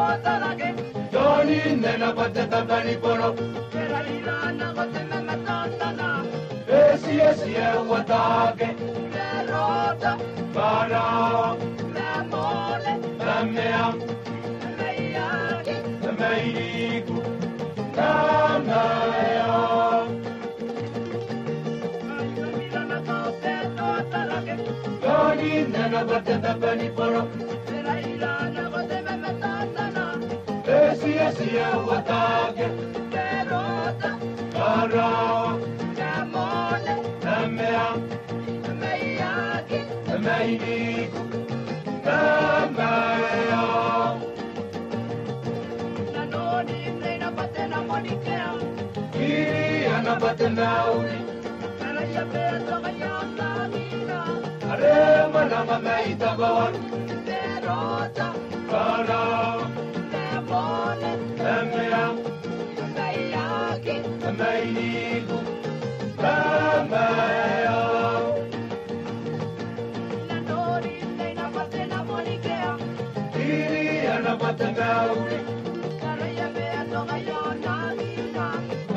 toatarake. Joni nena pateta periporo. Era ilana kote meme tantana. Esi watake. Derota. Para. Memole. Memea. Meiaki. Meiriku. Kamea. Ilana kote toatarake. Joni nena pateta periporo. Era ilana kote meme tantana. Esi watake. Derota. Para. Memole. Memea. Meiaki. Meiriku. Kamea. Nanoni mleina patena monikea. Kiri anapatena uli. Era ya peto kayana mina. Arema nama meita bawar. Derota. Para. Memole. Memea. Meiaki. Meiriku. Kamea. Nanoni mleina patena monikea. Kiri anapatena uli. Era ya peto kayana mina.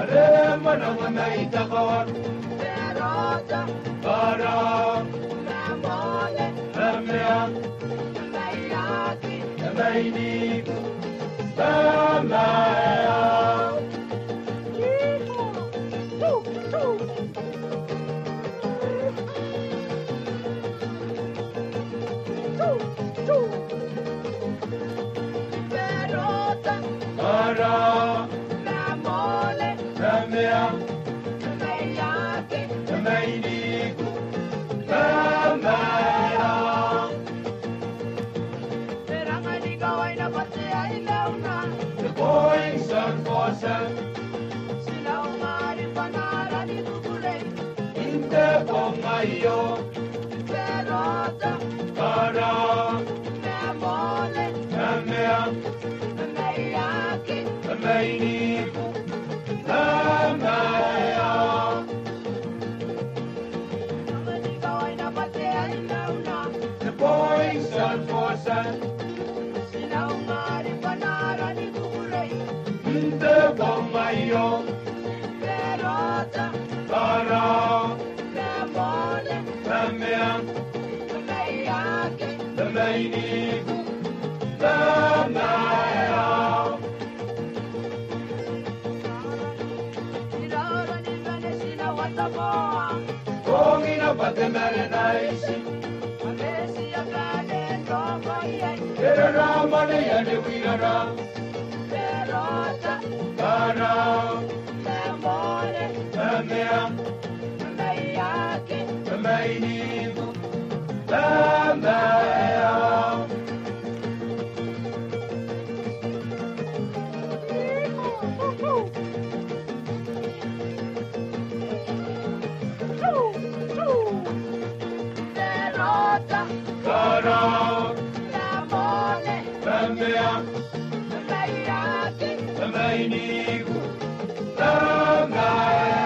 Arema nama meita bawar. Derota. Para. Memole. Memea. Meiaki. Meiriku. Kamea. Derota. Para. Memole. Memea. Meiaki. Meiriku. Kamea. Perangani kawai na patea ilauna. The Boeing 747 Sila umari panara ni kukule. inte Bomayo. Derota. Para. Memole. Memea. Meiaki. Meiriku. Kamea. Perangani kawai na patea ilauna. The Boeing 747 Sila umari panara ni kukule. inte Bomayo. Derota. Para. Memole. Memea. Meiaki. Meiriku. Kamea. Ilora ni vene sila watamoa. Kongina patemere naisi. Amesi ya kane ndongo ye. Erara mane yane wirara. Derota. Para. Memole. Memea. Meiaki. Meiriku. Kamea. Derota. Para. Memole. Memea. Meiaki. Meiriku. Kamea.